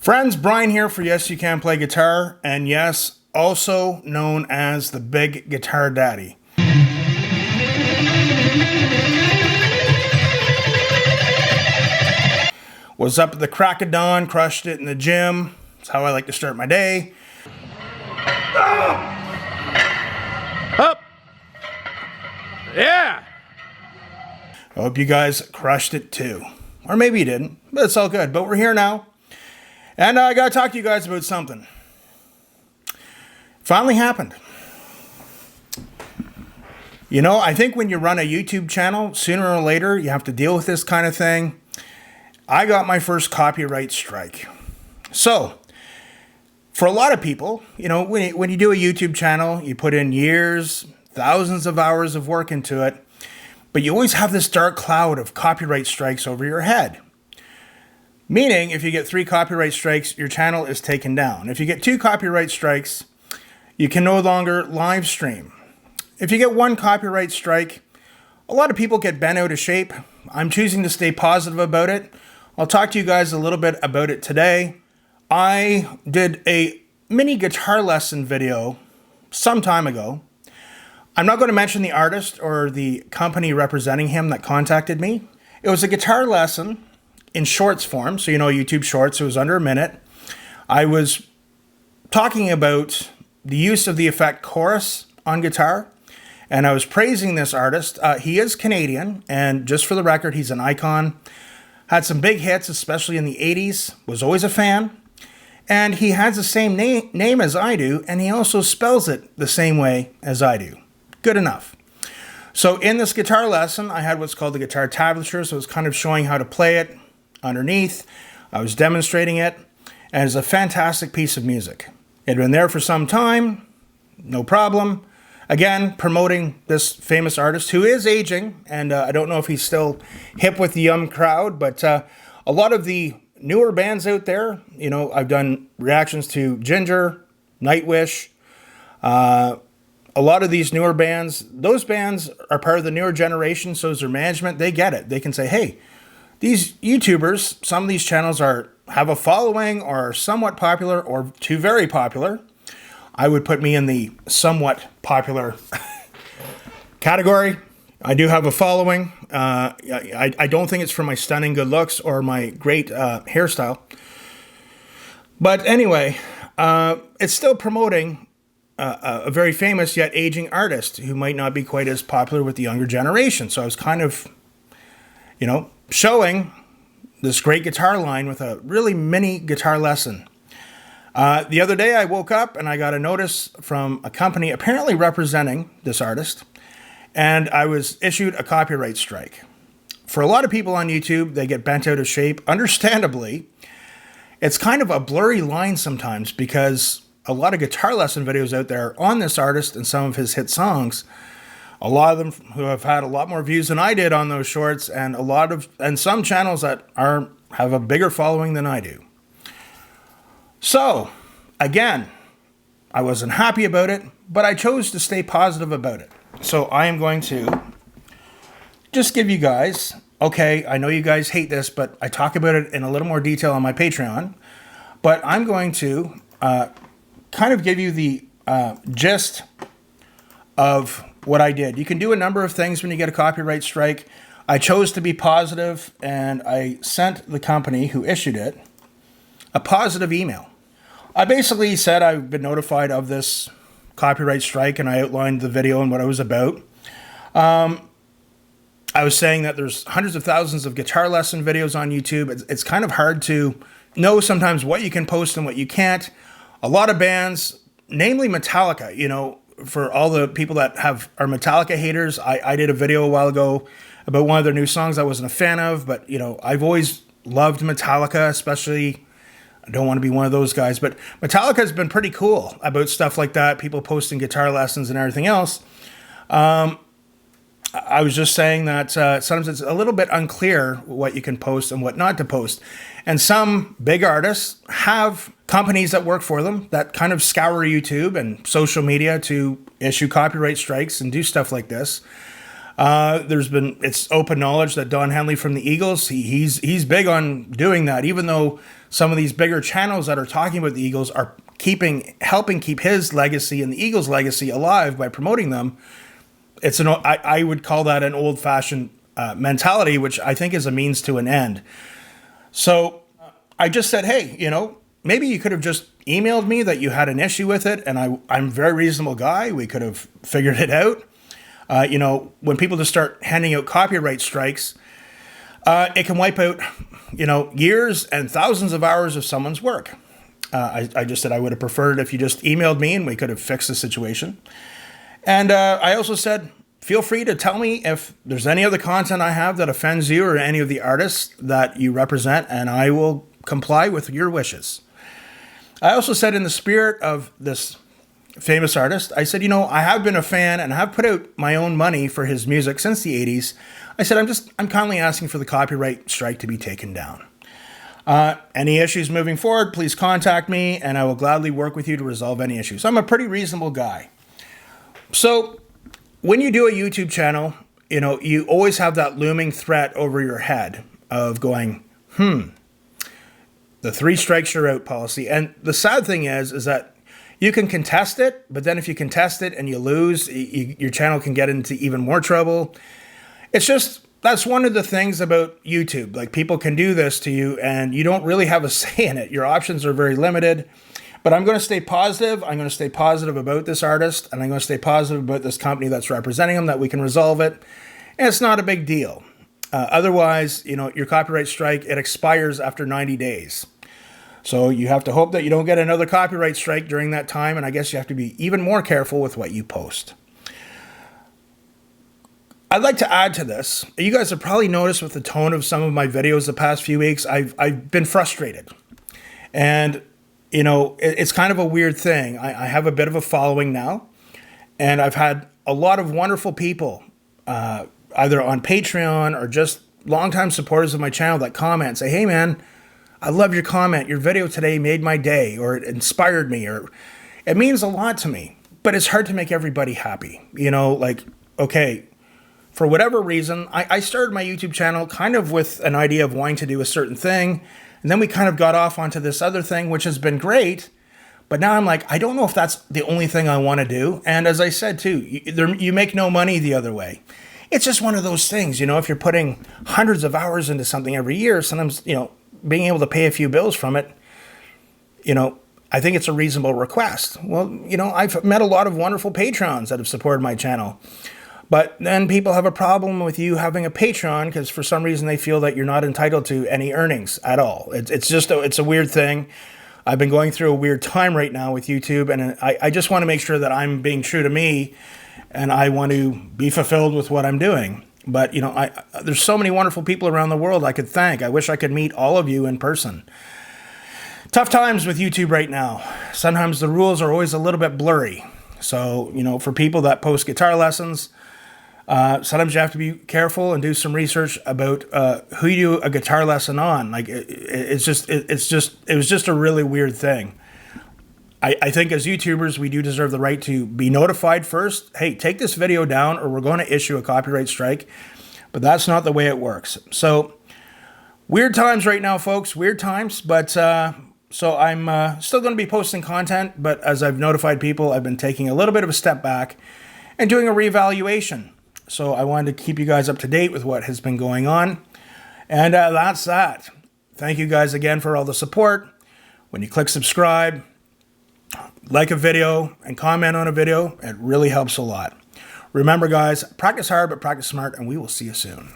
Friends, Brian here for Yes You Can Play Guitar, and yes, also known as the Big Guitar Daddy. Was up at the crack of dawn, crushed it in the gym. That's how I like to start my day. Up! Yeah! I hope you guys crushed it too. Or maybe you didn't, but it's all good. But we're here now. And I gotta talk to you guys about something. Finally happened. You know, I think when you run a YouTube channel, sooner or later, you have to deal with this kind of thing. I got my first copyright strike. So, for a lot of people, you know, when you do a YouTube channel, you put in years, thousands of hours of work into it, but you always have this dark cloud of copyright strikes over your head. Meaning, if you get 3 copyright strikes, your channel is taken down. If you get 2 copyright strikes, you can no longer live stream. If you get 1 copyright strike, a lot of people get bent out of shape. I'm choosing to stay positive about it. I'll talk to you guys a little bit about it today. I did a mini guitar lesson video some time ago. I'm not going to mention the artist or the company representing him that contacted me. It was a guitar lesson in shorts form, so you know YouTube Shorts, it was under a minute. I was talking about the use of the effect chorus on guitar, and I was praising this artist. He is Canadian, and just for the record, he's an icon. Had some big hits, especially in the 80s, was always a fan. And he has the same name as I do, and he also spells it the same way as I do. Good enough. So in this guitar lesson, I had what's called the guitar tablature, so it's kind of showing how to play it underneath. I was demonstrating it, and it's a fantastic piece of music. It had been there for some time, no problem. Again, promoting this famous artist who is aging, and I don't know if he's still hip with the young crowd, but a lot of the newer bands out there, you know, I've done reactions to Ginger, Nightwish, a lot of these newer bands, those bands are part of the newer generation, so is their management. They get it. They can say, hey, these YouTubers, some of these channels have a following or are somewhat popular or too very popular. I would put me in the somewhat popular category. I do have a following. I don't think it's for my stunning good looks or my great hairstyle. But anyway, it's still promoting a very famous yet aging artist who might not be quite as popular with the younger generation. So I was kind of, you know, showing this great guitar line with a really mini guitar lesson. The other day I woke up and I got a notice from a company apparently representing this artist, and I was issued a copyright strike. For a lot of people on YouTube, they get bent out of shape. Understandably, it's kind of a blurry line sometimes because a lot of guitar lesson videos out there on this artist and some of his hit songs, a lot of them who have had a lot more views than I did on those shorts, and some channels that have a bigger following than I do. So, again, I wasn't happy about it, but I chose to stay positive about it. So I am going to just give you guys, okay, I know you guys hate this, but I talk about it in a little more detail on my Patreon, but I'm going to kind of give you the gist of what I did. You can do a number of things when you get a copyright strike. I chose to be positive, and I sent the company who issued it a positive email. I basically said I've been notified of this copyright strike, and I outlined the video and what it was about. I was saying that there's hundreds of thousands of guitar lesson videos on YouTube. It's kind of hard to know sometimes what you can post and what you can't. A lot of bands, namely Metallica, you know, for all the people that are Metallica haters, I did a video a while ago about one of their new songs I wasn't a fan of, but, you know, I've always loved Metallica, especially, I don't want to be one of those guys, but Metallica has been pretty cool about stuff like that, people posting guitar lessons and everything else. I was just saying that sometimes it's a little bit unclear what you can post and what not to post. And some big artists have companies that work for them that kind of scour YouTube and social media to issue copyright strikes and do stuff like this. It's open knowledge that Don Henley from the Eagles, he's big on doing that, even though some of these bigger channels that are talking about the Eagles are helping keep his legacy and the Eagles' legacy alive by promoting them. I would call that an old-fashioned mentality, which I think is a means to an end. So I just said, hey, maybe you could have just emailed me that you had an issue with it, and I'm a very reasonable guy. We could have figured it out. When people just start handing out copyright strikes, it can wipe out, years and thousands of hours of someone's work. I just said I would have preferred if you just emailed me and we could have fixed the situation. And I also said, feel free to tell me if there's any other content I have that offends you or any of the artists that you represent, and I will comply with your wishes. I also said, in the spirit of this famous artist, I said, I have been a fan and I have put out my own money for his music since the 80s. I said, I'm kindly asking for the copyright strike to be taken down. Any issues moving forward, please contact me and I will gladly work with you to resolve any issues. I'm a pretty reasonable guy. So when you do a YouTube channel, you always have that looming threat over your head of going, the 3 strikes you're out policy. And the sad thing is that you can contest it, but then if you contest it and you lose, your channel can get into even more trouble. That's one of the things about YouTube. Like, people can do this to you and you don't really have a say in it. Your options are very limited. But I'm going to stay positive. I'm going to stay positive about this artist, and I'm going to stay positive about this company that's representing him, that we can resolve it. And it's not a big deal. Otherwise, your copyright strike, it expires after 90 days. So you have to hope that you don't get another copyright strike during that time, and I guess you have to be even more careful with what you post. I'd like to add to this. You guys have probably noticed with the tone of some of my videos the past few weeks, I've been frustrated. And it's kind of a weird thing. I have a bit of a following now, and I've had a lot of wonderful people, either on Patreon or just longtime supporters of my channel, that comment and say, hey man, I love your comment. Your video today made my day, or it inspired me, or it means a lot to me. But it's hard to make everybody happy. Okay, for whatever reason, I started my YouTube channel kind of with an idea of wanting to do a certain thing. And then we kind of got off onto this other thing, which has been great. But now I'm like, I don't know if that's the only thing I want to do. And as I said, too, you make no money the other way. It's just one of those things, if you're putting hundreds of hours into something every year, sometimes, being able to pay a few bills from it, I think it's a reasonable request. Well, I've met a lot of wonderful patrons that have supported my channel. But then people have a problem with you having a Patreon because for some reason they feel that you're not entitled to any earnings at all. It's a weird thing. I've been going through a weird time right now with YouTube, and I just want to make sure that I'm being true to me, and I want to be fulfilled with what I'm doing. But, there's so many wonderful people around the world I could thank. I wish I could meet all of you in person. Tough times with YouTube right now. Sometimes the rules are always a little bit blurry. So, for people that post guitar lessons, sometimes you have to be careful and do some research about who you do a guitar lesson on. Like, it was just a really weird thing. I think as YouTubers, we do deserve the right to be notified first. Hey, take this video down or we're going to issue a copyright strike. But that's not the way it works. So, weird times right now, folks. Weird times. But so I'm still going to be posting content. But as I've notified people, I've been taking a little bit of a step back and doing a reevaluation. So I wanted to keep you guys up to date with what has been going on. And that's that. Thank you guys again for all the support. When you click subscribe, like a video, and comment on a video, it really helps a lot. Remember, guys, practice hard, but practice smart, and we will see you soon.